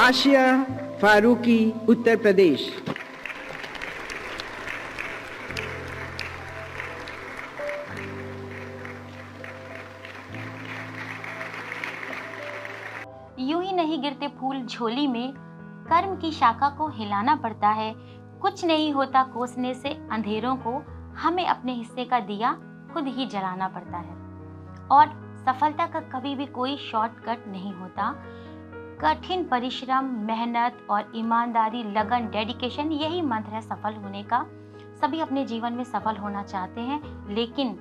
आशिया फारूकी, उत्तर प्रदेश। यूं ही नहीं गिरते फूल झोली में, कर्म की शाखा को हिलाना पड़ता है। कुछ नहीं होता कोसने से अंधेरों को, हमें अपने हिस्से का दिया खुद ही जलाना पड़ता है। और सफलता का कभी भी कोई शॉर्टकट नहीं होता। कठिन परिश्रम, मेहनत और ईमानदारी, लगन, डेडिकेशन, यही मंत्र है सफल होने का। सभी अपने जीवन में सफल होना चाहते हैं, लेकिन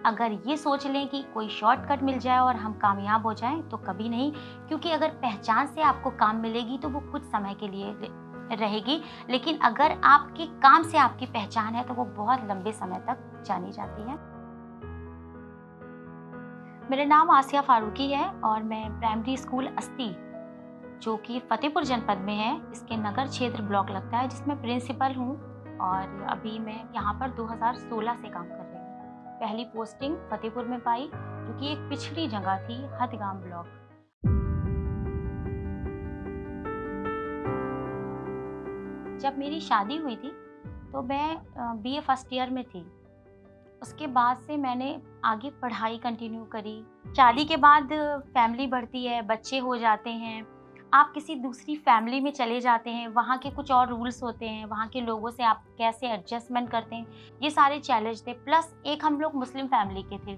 अगर ये सोच लें कि कोई शॉर्टकट मिल जाए और हम कामयाब हो जाएं, तो कभी नहीं। क्योंकि अगर पहचान से आपको काम मिलेगी तो वो कुछ समय के लिए रहेगी, लेकिन अगर आपके काम से आपकी पहचान है तो वो बहुत लंबे समय तक जानी जाती है। मेरा नाम आसिया फारूकी है और मैं प्राइमरी स्कूल अस्ती, जो कि फतेहपुर जनपद में है, इसके नगर क्षेत्र ब्लॉक लगता है, जिसमें प्रिंसिपल हूँ। और अभी मैं यहाँ पर 2016 से काम कर रही हूँ। पहली पोस्टिंग फतेहपुर में पाई, जो कि एक पिछड़ी जगह थी, हथगाम ब्लॉक। जब मेरी शादी हुई थी तो मैं बीए फर्स्ट ईयर में थी। उसके बाद से मैंने आगे पढ़ाई कंटिन्यू करी। शादी के बाद फैमिली बढ़ती है, बच्चे हो जाते हैं, आप किसी दूसरी फैमिली में चले जाते हैं, वहाँ के कुछ और रूल्स होते हैं, वहाँ के लोगों से आप कैसे एडजस्टमेंट करते हैं, ये सारे चैलेंज थे। प्लस एक हम लोग मुस्लिम फैमिली के थे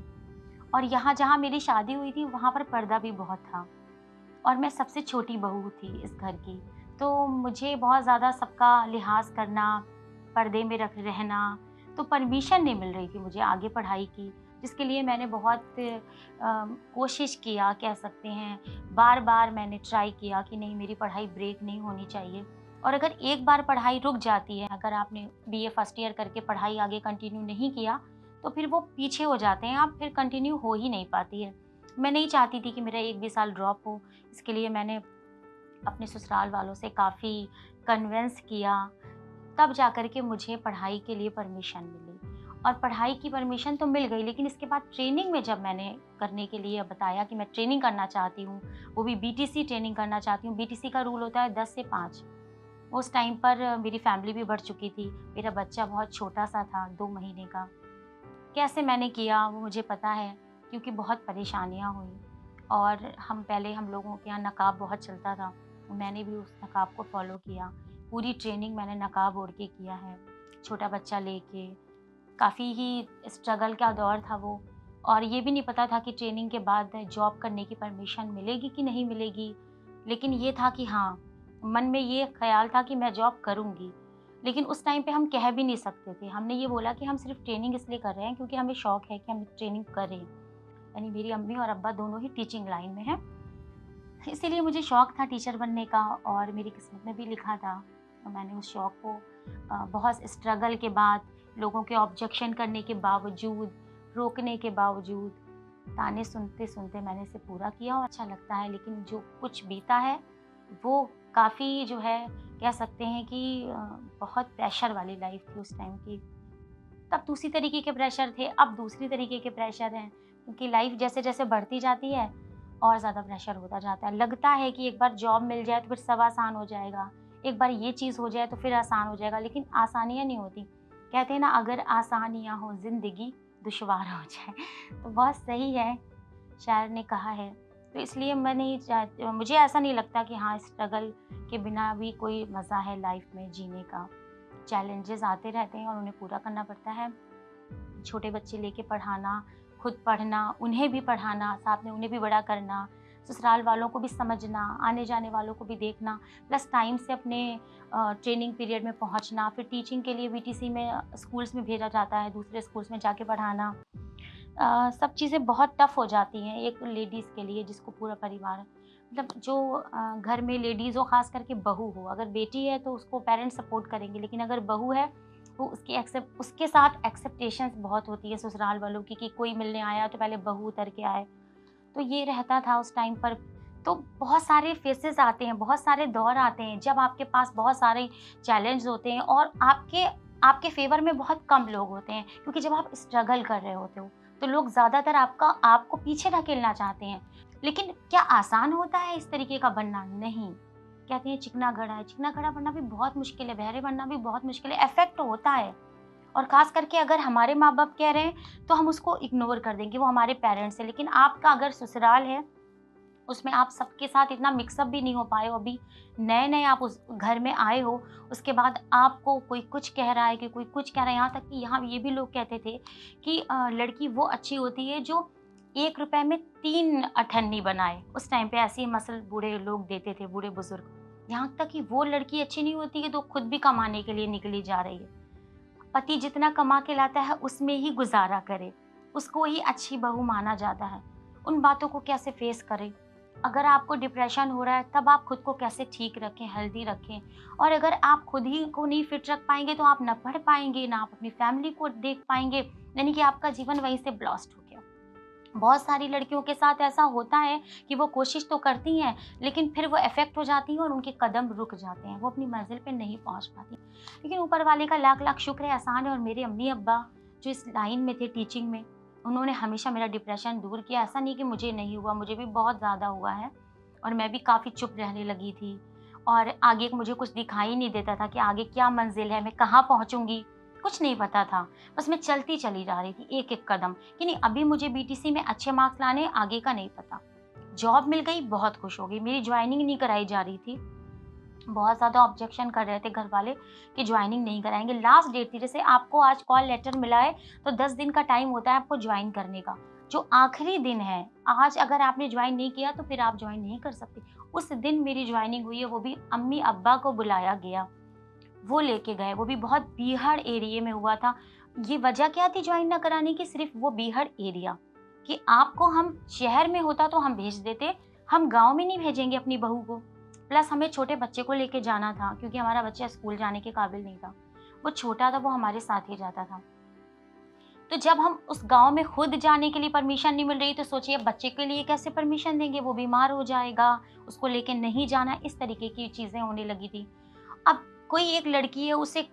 और यहाँ जहाँ मेरी शादी हुई थी वहाँ पर पर्दा भी बहुत था और मैं सबसे छोटी बहू थी इस घर की। तो मुझे बहुत ज़्यादा सबका लिहाज करना, पर्दे में रहना, तो परमिशन नहीं मिल रही थी मुझे आगे पढ़ाई की, जिसके लिए मैंने बहुत कोशिश किया, कह सकते हैं। बार-बार मैंने ट्राई किया कि नहीं, मेरी पढ़ाई ब्रेक नहीं होनी चाहिए। और अगर एक बार पढ़ाई रुक जाती है, अगर आपने बीए फर्स्ट ईयर करके पढ़ाई आगे कंटिन्यू नहीं किया, तो फिर वो पीछे हो जाते हैं, आप फिर कंटिन्यू हो ही नहीं पाती है। मैं नहीं चाहती थी कि मेरा 1 भी साल ड्रॉप हो, इसके लिए मैंने अपने ससुराल वालों से काफ़ी कन्विंस किया, तब जाकर के मुझे पढ़ाई के लिए परमिशन मिली। और पढ़ाई की परमिशन तो मिल गई, लेकिन इसके बाद ट्रेनिंग में जब मैंने करने के लिए बताया कि मैं ट्रेनिंग करना चाहती हूँ, वो भी बीटीसी ट्रेनिंग करना चाहती हूँ। बीटीसी का रूल होता है 10 से 5। उस टाइम पर मेरी फैमिली भी बढ़ चुकी थी, मेरा बच्चा बहुत छोटा-सा था, 2 महीने का। कैसे मैंने किया वो मुझे पता है, क्योंकि बहुत परेशानियाँ हुई। और हम लोगों के यहाँ नकाब बहुत चलता था, मैंने भी उस नकाब को फ़ॉलो किया। पूरी ट्रेनिंग मैंने नकाब ओढ़ के किया है, छोटा बच्चा लेके। काफ़ी ही स्ट्रगल का दौर था वो, और ये भी नहीं पता था कि ट्रेनिंग के बाद जॉब करने की परमिशन मिलेगी कि नहीं मिलेगी। लेकिन ये था कि हाँ, मन में ये ख़्याल था कि मैं जॉब करूँगी। लेकिन उस टाइम पे हम कह भी नहीं सकते थे। हमने ये बोला कि हम सिर्फ़ ट्रेनिंग इसलिए कर रहे हैं क्योंकि हमें शौक है कि हम ट्रेनिंग करें। यानी मेरी अम्मी और अब्बा दोनों ही टीचिंग लाइन में हैं। इसीलिए मुझे शौक था टीचर बनने का और मेरी किस्मत में भी लिखा था। तो मैंने उस शौक को बहुत स्ट्रगल के बाद, लोगों के ऑब्जेक्शन करने के बावजूद, रोकने के बावजूद, ताने सुनते-सुनते मैंने इसे पूरा किया और अच्छा लगता है। लेकिन जो कुछ बीता है वो काफ़ी जो है, कह सकते हैं कि बहुत प्रेशर वाली लाइफ़ थी उस टाइम की। तब दूसरी तरीके के प्रेशर थे, अब दूसरी तरीके के प्रेशर हैं, क्योंकि लाइफ़ जैसे-जैसे बढ़ती जाती है और ज़्यादा प्रेशर होता जाता है। लगता है कि एक बार जॉब मिल जाए तो फिर सब आसान हो जाएगा, एक बार ये चीज़ हो जाए तो फिर आसान हो जाएगा, लेकिन आसानियाँ नहीं होती। कहते हैं ना, अगर आसानियाँ हो ज़िंदगी दुश्वार हो जाए, तो बहुत सही है, शायर ने कहा है। तो इसलिए मैं नहीं मुझे ऐसा नहीं लगता कि हाँ, स्ट्रगल के बिना भी कोई मज़ा है लाइफ़ में जीने का। चैलेंजेस आते रहते हैं और उन्हें पूरा करना पड़ता है। छोटे बच्चे लेके पढ़ाना, खुद पढ़ना, उन्हें भी पढ़ाना, साथ में उन्हें भी बड़ा करना, ससुराल वालों को भी समझना, आने-जाने वालों को भी देखना, प्लस टाइम से अपने ट्रेनिंग पीरियड में पहुँचना, फिर टीचिंग के लिए बीटीसी में स्कूल्स में भेजा जाता है, दूसरे स्कूल्स में जाके पढ़ाना। सब चीज़ें बहुत टफ़ हो जाती हैं एक लेडीज़ के लिए, जिसको पूरा परिवार, मतलब जो घर में लेडीज़ हो, ख़ास करके बहू हो। अगर बेटी है तो उसको पेरेंट्स सपोर्ट करेंगे, लेकिन अगर बहू है तो उसके साथ एक्सेप्टेशंस बहुत होती है ससुराल वालों की, कि कोई मिलने आया तो पहले बहू उतर के आए। तो ये रहता था उस टाइम पर। तो बहुत सारे फेसेस आते हैं, बहुत सारे दौर आते हैं, जब आपके पास बहुत सारे चैलेंज होते हैं और आपके आपके फ़ेवर में बहुत कम लोग होते हैं, क्योंकि जब आप स्ट्रगल कर रहे होते हो, तो लोग ज़्यादातर आपको पीछे धकेलना चाहते हैं। लेकिन क्या आसान होता है इस तरीके का बनना? नहीं। कहते हैं चिकना घड़ा है, चिकना घड़ा बनना भी बहुत मुश्किल है, बहरे बनना भी बहुत मुश्किल है, इफेक्ट होता है। और ख़ास करके अगर हमारे माँ बाप कह रहे हैं तो हम उसको इग्नोर कर देंगे, वो हमारे पेरेंट्स हैं। लेकिन आपका अगर ससुराल है, उसमें आप सबके साथ इतना मिक्सअप भी नहीं हो पाए हो, अभी नए-नए आप उस घर में आए हो, उसके बाद आपको कोई कुछ कह रहा है कि कोई कुछ कह रहा है, यहाँ तक कि यहाँ ये भी लोग कहते थे कि लड़की वो अच्छी होती है जो ₹1 में 3 अठन्नी बनाए। उस टाइम पे ऐसी मसल बूढ़े लोग देते थे, बूढ़े बुजुर्ग। यहाँ तक कि वो लड़की अच्छी नहीं होती है तो खुद भी कमाने के लिए निकली जा रही है। पति जितना कमा के लाता है उसमें ही गुजारा करे, उसको ही अच्छी बहू माना जाता है। उन बातों को कैसे फेस करें? अगर आपको डिप्रेशन हो रहा है तब आप खुद को कैसे ठीक रखें, हेल्दी रखें। और अगर आप खुद ही को नहीं फिट रख पाएंगे तो आप ना पढ़ पाएंगे, ना आप अपनी फैमिली को देख पाएंगे, यानी कि आपका जीवन वहीं से ब्लास्ट हो गया। बहुत सारी लड़कियों के साथ ऐसा होता है कि वो कोशिश तो करती हैं लेकिन फिर वो इफेक्ट हो जाती हैं और उनके कदम रुक जाते हैं, वो अपनी मंजिल पे नहीं पहुंच पाती। लेकिन ऊपर वाले का लाख लाख शुक्र है, एहसान है। और मेरे अम्मी अब्बा जो इस लाइन में थे टीचिंग में, उन्होंने हमेशा मेरा डिप्रेशन दूर किया। ऐसा नहीं कि मुझे नहीं हुआ, मुझे भी बहुत ज़्यादा हुआ है और मैं भी काफ़ी चुप रहने लगी थी और आगे मुझे कुछ दिखाई नहीं देता था कि आगे क्या मंजिल है, मैं कहाँ पहुँचूँगी, कुछ नहीं पता था। बस मैं चलती चली जा रही थी एक-एक कदम कि नहीं अभी मुझे बीटीसी में अच्छे मार्क्स लाने हैं, आगे का नहीं पता। जॉब मिल गई, बहुत खुश हो गई। मेरी ज्वाइनिंग नहीं कराई जा रही थी, बहुत ज़्यादा ऑब्जेक्शन कर रहे थे घर वाले कि ज्वाइनिंग नहीं कराएंगे। लास्ट डेट थी, जैसे आपको आज कॉल लेटर मिला है तो 10 दिन का टाइम होता है आपको ज्वाइन करने का, जो आखिरी दिन है। आज अगर आपने ज्वाइन नहीं किया तो फिर आप ज्वाइन नहीं कर सकते। उस दिन मेरी ज्वाइनिंग हुई है, वो भी अम्मी अब्बा को बुलाया गया, वो लेके गए, वो भी बहुत बीहड़ एरिया में हुआ था। ये वजह क्या थी ज्वाइन ना कराने की? सिर्फ वो बीहड़ एरिया, कि आपको हम शहर में होता तो हम भेज देते, हम गाँव में नहीं भेजेंगे अपनी बहू को। प्लस हमें छोटे बच्चे को लेके जाना था क्योंकि हमारा बच्चा स्कूल जाने के काबिल नहीं था, वो छोटा था, वो हमारे साथ ही जाता था। तो जब हम उस गाँव में खुद जाने के लिए परमिशन नहीं मिल रही तो सोचिए बच्चे के लिए कैसे परमिशन देंगे, वो बीमार हो जाएगा, उसको लेके नहीं जाना, इस तरीके की चीज़ें होने लगी थी। अब कोई एक लड़की है, उसे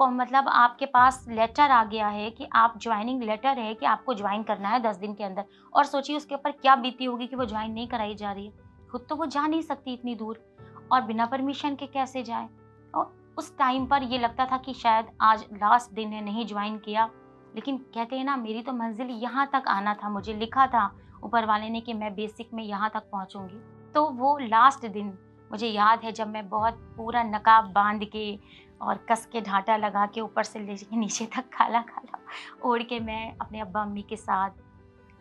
मतलब आपके पास लेटर आ गया है कि आप ज्वाइनिंग लेटर है कि आपको ज्वाइन करना है 10 दिन के अंदर, और सोचिए उसके ऊपर क्या बीती होगी कि वो ज्वाइन नहीं कराई जा रही है। खुद तो वो जा नहीं सकती इतनी दूर और बिना परमिशन के कैसे जाए। और उस टाइम पर ये लगता था कि शायद आज लास्ट दिन है, नहीं ज्वाइन किया। लेकिन कहते हैं ना, मेरी तो मंजिल यहाँ तक आना था, मुझे लिखा था ऊपर वाले ने कि मैं बेसिक में यहाँ तक पहुँचूंगी। तो वो लास्ट दिन मुझे याद है जब मैं बहुत पूरा नकाब बांध के और कस के ढाटा लगा के ऊपर से लेके नीचे तक काला काला ओढ़ के मैं अपने अब्बा अम्मी के साथ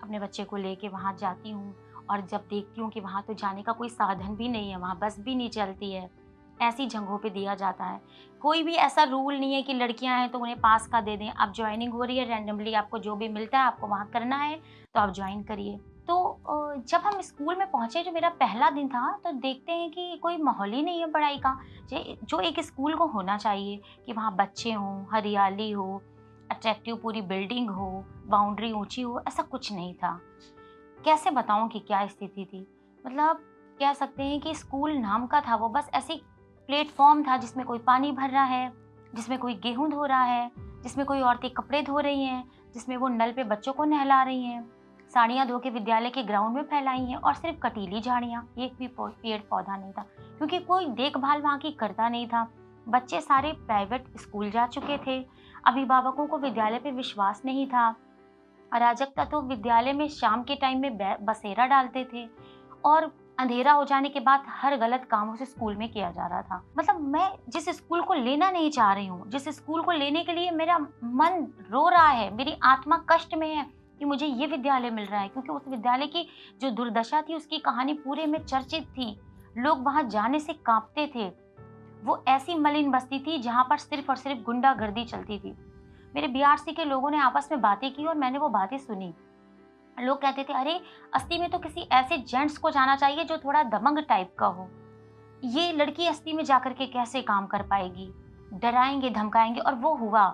अपने बच्चे को लेके वहाँ जाती हूँ। और जब देखती हूँ कि वहाँ तो जाने का कोई साधन भी नहीं है, वहाँ बस भी नहीं चलती है, ऐसी जगहों पे दिया जाता है। कोई भी ऐसा रूल नहीं है कि लड़कियां हैं तो उन्हें पास का दे दें। अब ज्वाइनिंग हो रही है, रैंडमली आपको जो भी मिलता है आपको वहाँ करना है तो आप ज्वाइन करिए। तो जब हम स्कूल में पहुँचे, जो मेरा पहला दिन था, तो देखते हैं कि कोई माहौल ही नहीं है पढ़ाई का, जो एक स्कूल को होना चाहिए कि वहाँ बच्चे हों, हरियाली हो, अट्रैक्टिव पूरी बिल्डिंग हो, बाउंड्री ऊंची हो, ऐसा कुछ नहीं था। कैसे बताऊं कि क्या स्थिति थी? मतलब कह सकते हैं कि स्कूल नाम का था, वो बस ऐसे प्लेटफॉर्म था जिसमें कोई पानी भर रहा है, जिसमें कोई गेहूं धो रहा है, जिसमें कोई औरतें कपड़े धो रही हैं, जिसमें वो नल पे बच्चों को नहला रही हैं, साड़ियाँ धो के विद्यालय के ग्राउंड में फैलाई हैं, और सिर्फ कटीली झाड़ियाँ, एक भी पेड़ पौधा नहीं था क्योंकि कोई देखभाल वहाँ की करता नहीं था। बच्चे सारे प्राइवेट स्कूल जा चुके थे, अभिभावकों को विद्यालय पे विश्वास नहीं था। अराजकता तो विद्यालय में शाम के टाइम में बसेरा डालते थे और अंधेरा हो जाने के बाद हर गलत काम उस स्कूल में किया जा रहा था। मतलब मैं जिस स्कूल को लेना नहीं चाह रही हूँ, जिस स्कूल को लेने के लिए मेरा मन रो रहा है, मेरी आत्मा कष्ट में है कि मुझे ये विद्यालय मिल रहा है, क्योंकि उस विद्यालय की जो दुर्दशा थी उसकी कहानी पूरे में चर्चित थी। लोग वहां जाने से कांपते थे। वो ऐसी मलिन बस्ती थी जहां पर सिर्फ और सिर्फ गुंडागर्दी चलती थी। मेरे बीआरसी के लोगों ने आपस में बातें की और मैंने वो बातें सुनी। लोग कहते थे, अरे अस्ती में तो किसी ऐसे जेंट्स को जाना चाहिए जो थोड़ा दबंग टाइप का हो, ये लड़की अस्ती में जाकर के कैसे काम कर पाएगी, डराएंगे धमकाएंगे। और वो हुआ,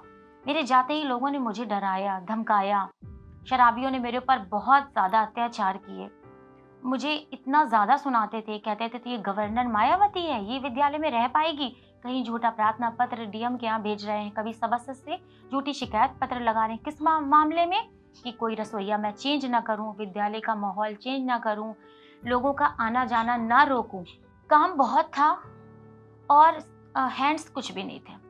मेरे जाते ही लोगों ने मुझे डराया धमकाया। शराबियों ने मेरे ऊपर बहुत ज्यादा अत्याचार किए, मुझे इतना ज्यादा सुनाते थे, कहते थे ये गवर्नर मायावती है, ये विद्यालय में रह पाएगी, कहीं झूठा प्रार्थना पत्र डीएम के यहाँ भेज रहे हैं, कभी सभासद से झूठी शिकायत पत्र लगा रहे हैं। किस मामले में? कि कोई रसोईया मैं चेंज ना करूं, विद्यालय का माहौल चेंज ना करूं, लोगों का आना जाना ना रोकूं। काम बहुत था और हैंड्स कुछ भी नहीं थे।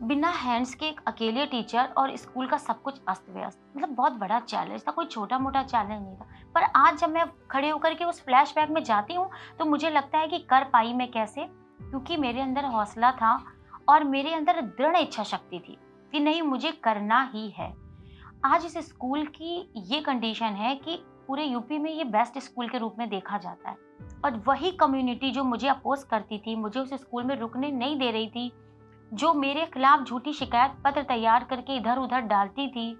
बिना हैंड्स के एक अकेले टीचर और स्कूल का सब कुछ अस्त व्यस्त, मतलब बहुत बड़ा चैलेंज था, कोई छोटा मोटा चैलेंज नहीं था। पर आज जब मैं खड़े होकर के उस फ्लैशबैक में जाती हूँ तो मुझे लगता है कि कर पाई मैं कैसे, क्योंकि मेरे अंदर हौसला था और मेरे अंदर दृढ़ इच्छा शक्ति थी कि नहीं, मुझे करना ही है। आज इस स्कूल की ये कंडीशन है कि पूरे यूपी में ये बेस्ट स्कूल के रूप में देखा जाता है, और वही कम्युनिटी जो मुझे अपोज करती थी, मुझे उस स्कूल में रुकने नहीं दे रही थी, जो मेरे खिलाफ झूठी शिकायत पत्र तैयार करके इधर उधर डालती थी,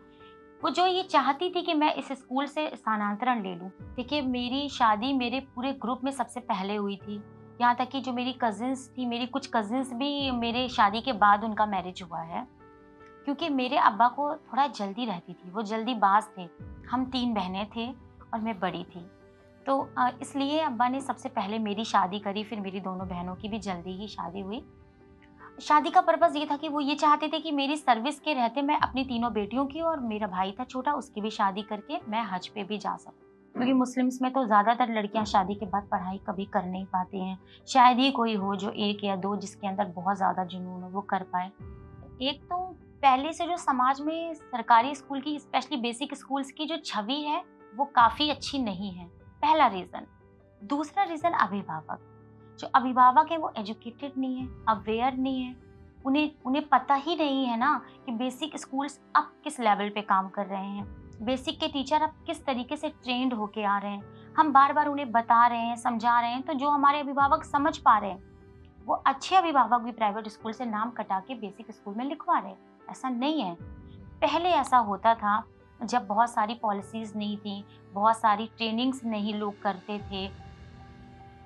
वो जो ये चाहती थी कि मैं इस स्कूल से स्थानांतरण ले लूं। देखिए, मेरी शादी मेरे पूरे ग्रुप में सबसे पहले हुई थी। यहाँ तक कि जो मेरी कजिन्स थी, मेरी कुछ कजिन्स भी मेरे शादी के बाद उनका मैरिज हुआ है, क्योंकि मेरे अब्बा को थोड़ा जल्दी रहती थी, वो जल्दीबाज थे। हम 3 बहनें थे और मैं बड़ी थी, तो इसलिए अब्बा ने सबसे पहले मेरी शादी करी, फिर मेरी दोनों बहनों की भी जल्दी ही शादी हुई। शादी का पर्पस ये था कि वो ये चाहते थे कि मेरी सर्विस के रहते मैं अपनी तीनों बेटियों की, और मेरा भाई था छोटा, उसकी भी शादी करके मैं हज पे भी जा सकूं, क्योंकि मुस्लिम्स में तो ज़्यादातर लड़कियां शादी के बाद पढ़ाई कभी कर नहीं पाती हैं। शायद ही कोई हो जो 1 या 2 जिसके अंदर बहुत ज़्यादा जुनून हो वो कर पाए। एक तो पहले से जो समाज में सरकारी स्कूल की, स्पेशली बेसिक स्कूल्स की जो छवि है वो काफ़ी अच्छी नहीं है, पहला रीज़न। दूसरा रीज़न अभिभावक। जो अभिभावक है वो एजुकेटेड नहीं है, अवेयर नहीं है, उन्हें पता ही नहीं है ना कि बेसिक स्कूल्स अब किस लेवल पे काम कर रहे हैं, बेसिक के टीचर अब किस तरीके से ट्रेंड होके आ रहे हैं। हम बार बार उन्हें बता रहे हैं, समझा रहे हैं, तो जो हमारे अभिभावक समझ पा रहे हैं, वो अच्छे अभिभावक भी प्राइवेट स्कूल से नाम कटा के बेसिक स्कूल में लिखवा रहे हैं। ऐसा नहीं है। पहले ऐसा होता था, जब बहुत सारी पॉलिसीज नहीं थी, बहुत सारी ट्रेनिंग्स नहीं लोग करते थे,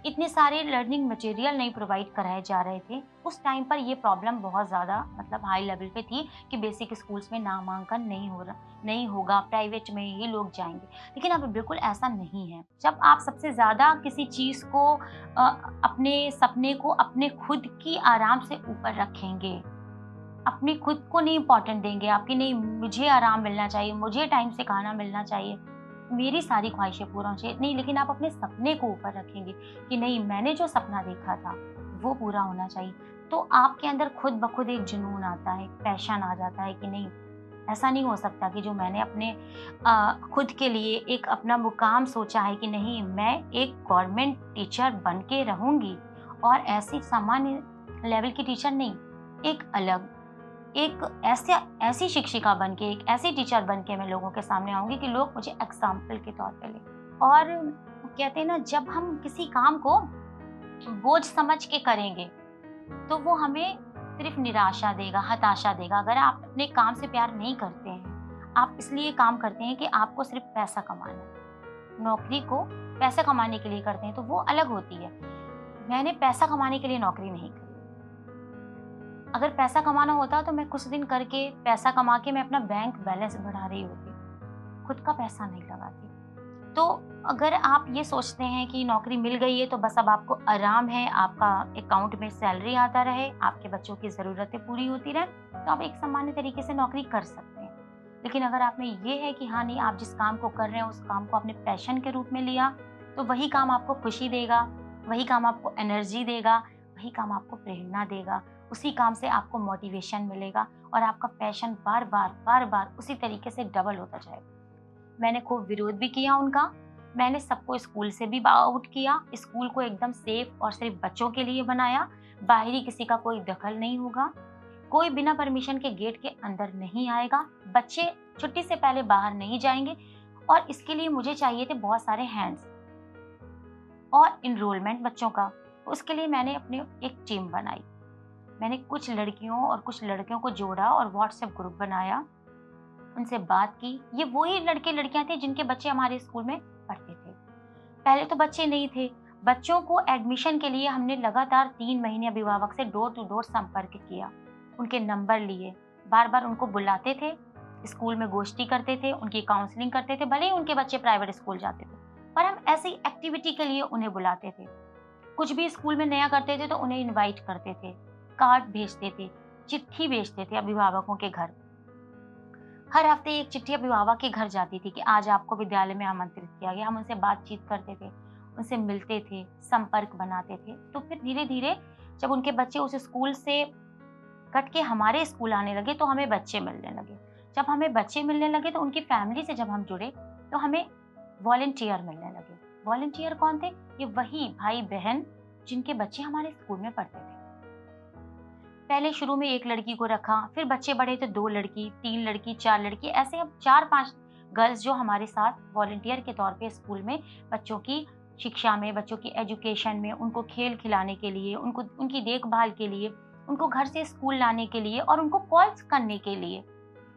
इतने सारे लर्निंग मटेरियल नहीं प्रोवाइड कराए जा रहे थे, उस टाइम पर ये प्रॉब्लम बहुत ज़्यादा मतलब हाई लेवल पे थी कि बेसिक स्कूल्स में नामांकन नहीं होगा, प्राइवेट में ही लोग जाएंगे। लेकिन अब बिल्कुल ऐसा नहीं है। जब आप सबसे ज़्यादा किसी चीज़ को अपने सपने को अपने खुद की आराम से ऊपर रखेंगे, अपने खुद को नहीं इम्पोर्टेंट देंगे, आपकी नहीं, मुझे आराम मिलना चाहिए, मुझे टाइम से खाना मिलना चाहिए, मेरी सारी ख्वाहिशें पूरा होनी चाहिए, नहीं, लेकिन आप अपने सपने को ऊपर रखेंगे कि नहीं, मैंने जो सपना देखा था वो पूरा होना चाहिए, तो आपके अंदर खुद ब खुद एक जुनून आता है, एक पैशन आ जाता है कि नहीं, ऐसा नहीं हो सकता कि जो मैंने अपने खुद के लिए एक अपना मुकाम सोचा है कि नहीं, मैं एक गवर्नमेंट टीचर बन के रहूँगी, और ऐसी सामान्य लेवल की टीचर नहीं, एक अलग, एक ऐसी शिक्षिका बन के, एक ऐसी टीचर बन के मैं लोगों के सामने आऊँगी कि लोग मुझे एग्जाम्पल के तौर पे लें। और कहते हैं ना, जब हम किसी काम को बोझ समझ के करेंगे तो वो हमें सिर्फ निराशा देगा, हताशा देगा। अगर आप अपने काम से प्यार नहीं करते हैं, आप इसलिए काम करते हैं कि आपको सिर्फ पैसा कमाना है, नौकरी को पैसा कमाने के लिए करते हैं, तो वो अलग होती है। मैंने पैसा कमाने के लिए नौकरी नहीं की। अगर पैसा कमाना होता तो मैं कुछ दिन करके पैसा कमा के मैं अपना बैंक बैलेंस बढ़ा रही होती, खुद का पैसा नहीं लगाती। तो अगर आप ये सोचते हैं कि नौकरी मिल गई है तो बस अब आपको आराम है, आपका अकाउंट में सैलरी आता रहे, आपके बच्चों की ज़रूरतें पूरी होती रहे, तो आप एक सामान्य तरीके से नौकरी कर सकते हैं। लेकिन अगर आप में ये है कि हाँ नहीं, आप जिस काम को कर रहे हैं उस काम को अपने पैशन के रूप में लिया, तो वही काम आपको खुशी देगा, वही काम आपको एनर्जी देगा, वही काम आपको प्रेरणा देगा, उसी काम से आपको मोटिवेशन मिलेगा और आपका पैशन बार बार उसी तरीके से डबल होता जाएगा। मैंने खूब विरोध भी किया उनका, मैंने सबको स्कूल से भी आउट किया, स्कूल को एकदम सेफ और सिर्फ बच्चों के लिए बनाया, बाहरी किसी का कोई दखल नहीं होगा, कोई बिना परमिशन के गेट के अंदर नहीं आएगा, बच्चे छुट्टी से पहले बाहर नहीं जाएंगे, और इसके लिए मुझे चाहिए थे बहुत सारे हैंड्स और इनरोलमेंट बच्चों का। उसके लिए मैंने अपनी एक टीम बनाई, मैंने कुछ लड़कियों और कुछ लड़कियों को जोड़ा और व्हाट्सएप ग्रुप बनाया, उनसे बात की। ये वही लड़के लड़कियां थे जिनके बच्चे हमारे स्कूल में पढ़ते थे। पहले तो बच्चे नहीं थे, बच्चों को एडमिशन के लिए हमने लगातार 3 महीने अभिभावक से डोर टू डोर संपर्क किया, उनके नंबर लिए, बार बार उनको बुलाते थे, स्कूल में गोष्ठी करते थे, उनकी काउंसलिंग करते थे। भले ही उनके बच्चे प्राइवेट स्कूल जाते थे, पर हम ऐसी एक्टिविटी के लिए उन्हें बुलाते थे। कुछ भी स्कूल में नया करते थे तो उन्हें इन्वाइट करते थे, कार्ड भेजते थे, चिट्ठी भेजते थे अभिभावकों के घर। हर हफ्ते एक चिट्ठी अभिभावक के घर जाती थी कि आज आपको विद्यालय में आमंत्रित किया गया। हम उनसे बातचीत करते थे, उनसे मिलते थे, संपर्क बनाते थे। तो फिर धीरे धीरे जब उनके बच्चे उस स्कूल से कट के हमारे स्कूल आने लगे तो हमें बच्चे मिलने लगे। जब हमें बच्चे मिलने लगे तो उनकी फैमिली से जब हम जुड़े तो हमें वॉलंटियर मिलने लगे। वॉलंटियर कौन थे? ये वही भाई-बहन जिनके बच्चे हमारे स्कूल में पढ़ते थे। पहले शुरू में 1 लड़की को रखा, फिर बच्चे बढ़े तो 2 लड़की, 3 लड़की, 4 लड़की, ऐसे अब 4-5 गर्ल्स जो हमारे साथ वॉलंटियर के तौर पे स्कूल में बच्चों की शिक्षा में, बच्चों की एजुकेशन में, उनको खेल खिलाने के लिए, उनको उनकी देखभाल के लिए, उनको घर से स्कूल लाने के लिए और उनको कॉल्स करने के लिए।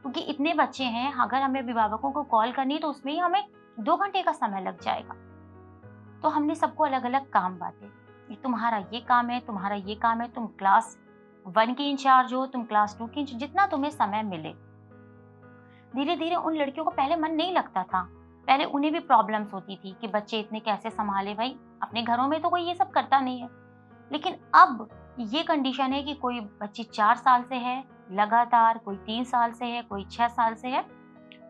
क्योंकि इतने बच्चे हैं, अगर हमें अभिभावकों को कॉल करनी है तो उसमें ही हमें 2 घंटे का समय लग जाएगा। तो हमने सबको अलग-अलग काम बाँटे कि तुम्हारा ये काम है, तुम्हारा ये काम है, तुम क्लास 1 की इंचार्ज हो, तुम क्लास 2 की जितना तुम्हें समय मिले। धीरे-धीरे उन लड़कियों को पहले मन नहीं लगता था। पहले उन्हें भी प्रॉब्लम्स होती थी कि बच्चे इतने कैसे सँभाले भाई, अपने घरों में तो कोई ये सब करता नहीं है। लेकिन अब ये कंडीशन है कि कोई बच्ची 4 साल से है लगातार, कोई 3 साल से है, कोई 6 साल से है।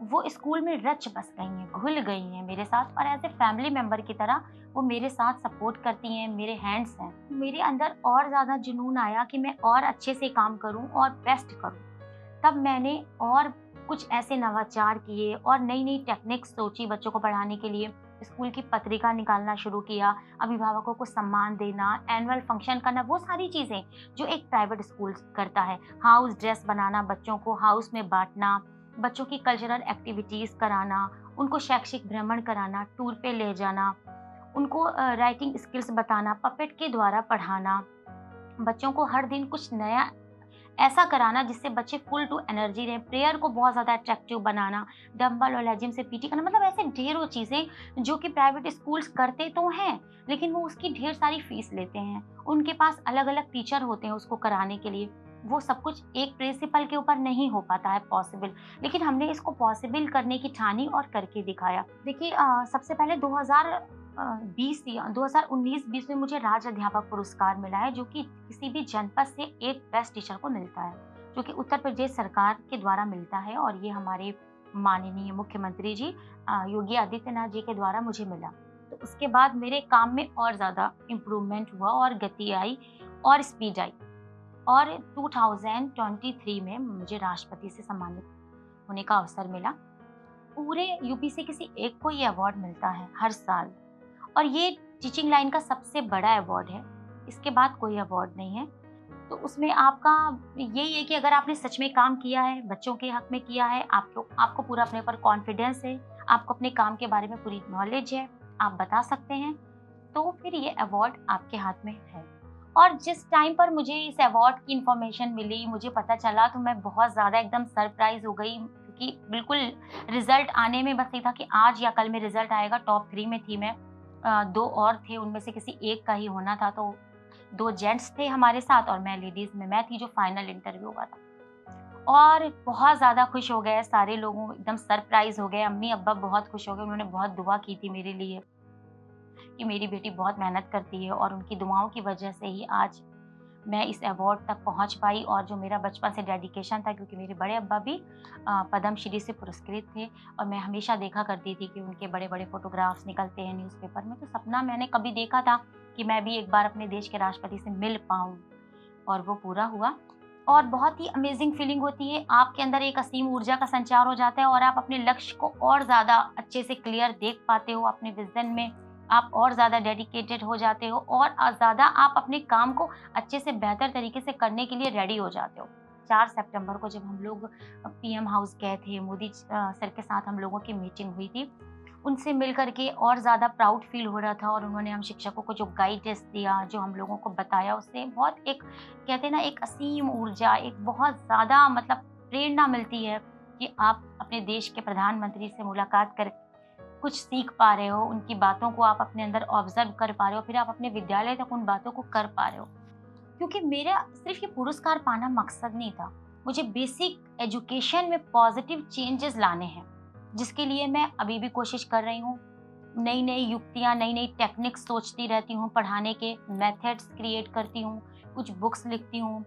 वो स्कूल में रच बस गई हैं, घुल गई हैं मेरे साथ और एज़ ए फैमिली मेंबर की तरह वो मेरे साथ सपोर्ट करती हैं, मेरे हैंड्स हैं। मेरे अंदर और ज़्यादा जुनून आया कि मैं और अच्छे से काम करूँ और बेस्ट करूँ। तब मैंने और कुछ ऐसे नवाचार किए और नई-नई टेक्निक्स सोची बच्चों को पढ़ाने के लिए। स्कूल की पत्रिका निकालना शुरू किया, अभिभावकों को सम्मान देना, एनुअल फंक्शन करना, वो सारी चीज़ें जो एक प्राइवेट स्कूल करता है। हाउस ड्रेस बनाना, बच्चों को हाउस में बाँटना, बच्चों की कल्चरल एक्टिविटीज़ कराना, उनको शैक्षिक भ्रमण कराना, टूर पे ले जाना, उनको राइटिंग स्किल्स बताना, पपेट के द्वारा पढ़ाना, बच्चों को हर दिन कुछ नया ऐसा कराना जिससे बच्चे फुल टू एनर्जी रहें, प्रेयर को बहुत ज़्यादा अट्रैक्टिव बनाना, डंबल और लेजिम से पीटी करना, मतलब ऐसे ढेरों चीज़ें जो कि प्राइवेट स्कूल्स करते तो हैं, लेकिन वो उसकी ढेर सारी फीस लेते हैं। उनके पास अलग-अलग टीचर होते हैं उसको कराने के लिए। वो सब कुछ एक प्रिंसिपल के ऊपर नहीं हो पाता है पॉसिबल, लेकिन हमने इसको पॉसिबल करने की ठानी और करके दिखाया। देखिए सबसे पहले 2020 या 2019-20 में मुझे राज्य अध्यापक पुरस्कार मिला है, जो कि किसी भी जनपद से एक बेस्ट टीचर को मिलता है, जो कि उत्तर प्रदेश सरकार के द्वारा मिलता है और ये हमारे माननीय मुख्यमंत्री जी योगी आदित्यनाथ जी के द्वारा मुझे मिला। तो उसके बाद मेरे काम में और ज़्यादा इम्प्रूवमेंट हुआ और गति आई और स्पीड आई और 2023 में मुझे राष्ट्रपति से सम्मानित होने का अवसर मिला। पूरे यूपी से किसी एक को ये अवार्ड मिलता है हर साल और ये टीचिंग लाइन का सबसे बड़ा अवार्ड है। इसके बाद कोई अवार्ड नहीं है। तो उसमें आपका यही है कि अगर आपने सच में काम किया है, बच्चों के हक में किया है, आपको पूरा अपने ऊपर कॉन्फिडेंस है, आपको अपने काम के बारे में पूरी नॉलेज है, आप बता सकते हैं, तो फिर ये अवार्ड आपके हाथ में है। और जिस टाइम पर मुझे इस अवार्ड की इन्फॉर्मेशन मिली, मुझे पता चला, तो मैं बहुत ज़्यादा एकदम सरप्राइज़ हो गई, क्योंकि बिल्कुल रिज़ल्ट आने में बस ये था कि आज या कल में रिज़ल्ट आएगा। टॉप 3 में थी मैं, 2 और थे, उनमें से किसी एक का ही होना था। तो 2 जेंट्स थे हमारे साथ और मैं लेडीज़ में मैं थी जो फाइनल इंटरव्यू हुआ था। और बहुत ज़्यादा खुश हो गए सारे लोग, एकदम सरप्राइज़ हो गए। अम्मी-अब्बा बहुत खुश हो गए, उन्होंने बहुत दुआ की थी मेरे लिए कि मेरी बेटी बहुत मेहनत करती है और उनकी दुआओं की वजह से ही आज मैं इस अवार्ड तक पहुंच पाई। और जो मेरा बचपन से डेडिकेशन था, क्योंकि मेरे बड़े अब्बा भी पद्मश्री से पुरस्कृत थे और मैं हमेशा देखा करती थी कि उनके बड़े-बड़े फ़ोटोग्राफ्स निकलते हैं न्यूज़पेपर में, तो सपना मैंने कभी देखा था कि मैं भी एक बार अपने देश के राष्ट्रपति से मिल पाऊँ और वो पूरा हुआ। और बहुत ही अमेज़िंग फीलिंग होती है, आपके अंदर एक असीम ऊर्जा का संचार हो जाता है और आप अपने लक्ष्य को और ज़्यादा अच्छे से क्लियर देख पाते हो, अपने विज़न में आप और ज़्यादा डेडिकेटेड हो जाते हो और ज़्यादा आप अपने काम को अच्छे से बेहतर तरीके से करने के लिए रेडी हो जाते हो। 4 सितंबर को जब हम लोग पीएम हाउस गए थे, मोदी सर के साथ हम लोगों की मीटिंग हुई थी, उनसे मिल कर के और ज़्यादा प्राउड फील हो रहा था और उन्होंने हम शिक्षकों को जो गाइडेंस दिया, जो हम लोगों को बताया, उससे बहुत एक कहते हैं ना, एक असीम ऊर्जा, एक बहुत ज़्यादा मतलब प्रेरणा मिलती है कि आप अपने देश के प्रधानमंत्री से मुलाकात कर कुछ सीख पा रहे हो, उनकी बातों को आप अपने अंदर ऑब्जर्व कर पा रहे हो, फिर आप अपने विद्यालय तक उन बातों को कर पा रहे हो। क्योंकि मेरा सिर्फ ये पुरस्कार पाना मकसद नहीं था, मुझे बेसिक एजुकेशन में पॉजिटिव चेंजेस लाने हैं, जिसके लिए मैं अभी भी कोशिश कर रही हूँ। नई-नई युक्तियाँ, नई-नई टेक्निक्स सोचती रहती हूँ, पढ़ाने के मेथड्स क्रिएट करती हूँ, कुछ बुक्स लिखती हूँ,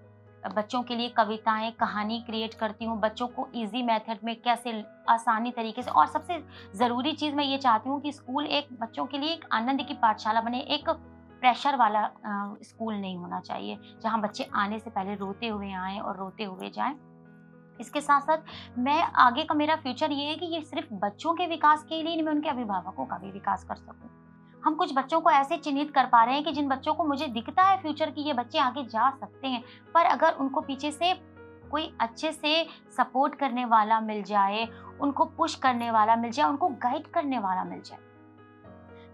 बच्चों के लिए कविताएं, कहानी क्रिएट करती हूँ, बच्चों को इजी मेथड में कैसे आसानी तरीके से। और सबसे ज़रूरी चीज़ मैं ये चाहती हूँ कि स्कूल एक बच्चों के लिए एक आनंद की पाठशाला बने, एक प्रेशर वाला स्कूल नहीं होना चाहिए, जहाँ बच्चे आने से पहले रोते हुए आएँ और रोते हुए जाएँ। इसके साथ-साथ मैं आगे का मेरा फ्यूचर ये है कि ये सिर्फ़ बच्चों के विकास के लिए नहीं, मैं उनके अभिभावकों का भी विकास कर सकूँ। हम कुछ बच्चों को ऐसे चिन्हित कर पा रहे हैं कि जिन बच्चों को मुझे दिखता है फ्यूचर कि ये बच्चे आगे जा सकते हैं, पर अगर उनको पीछे से कोई अच्छे से सपोर्ट करने वाला मिल जाए, उनको पुश करने वाला मिल जाए, उनको गाइड करने वाला मिल जाए।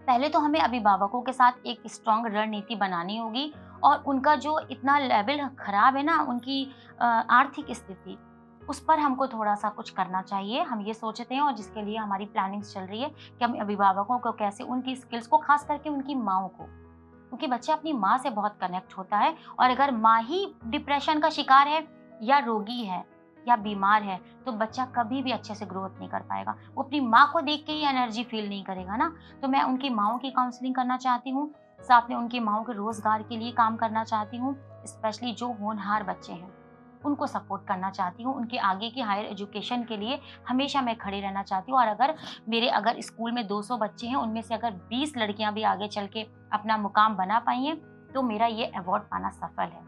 पहले तो हमें अभिभावकों के साथ एक स्ट्रॉन्ग रणनीति बनानी होगी और उनका जो इतना लेवल खराब है ना, उनकी आर्थिक स्थिति, उस पर हमको थोड़ा-सा कुछ करना चाहिए। हम ये सोचते हैं और जिसके लिए हमारी प्लानिंग्स चल रही है कि हम अभिभावकों को कैसे उनकी स्किल्स को, ख़ास करके उनकी माँओं को, क्योंकि बच्चा अपनी माँ से बहुत कनेक्ट होता है और अगर माँ ही डिप्रेशन का शिकार है या रोगी है या बीमार है, तो बच्चा कभी भी अच्छे से ग्रोथ नहीं कर पाएगा। वो अपनी माँ को देख के ही एनर्जी फ़ील नहीं करेगा ना। तो मैं उनकी माँओं की काउंसलिंग करना चाहती हूँ, साथ में उनकी माँओं के रोज़गार के लिए काम करना चाहती हूँ, स्पेशली जो होनहार बच्चे हैं, उनको सपोर्ट करना चाहती हूँ। उनके आगे की हायर एजुकेशन के लिए हमेशा मैं खड़ी रहना चाहती हूँ और अगर स्कूल में 200 बच्चे हैं, उनमें से अगर 20 लड़कियाँ भी आगे चल के अपना मुकाम बना पाई हैं, तो मेरा ये अवार्ड पाना सफल है।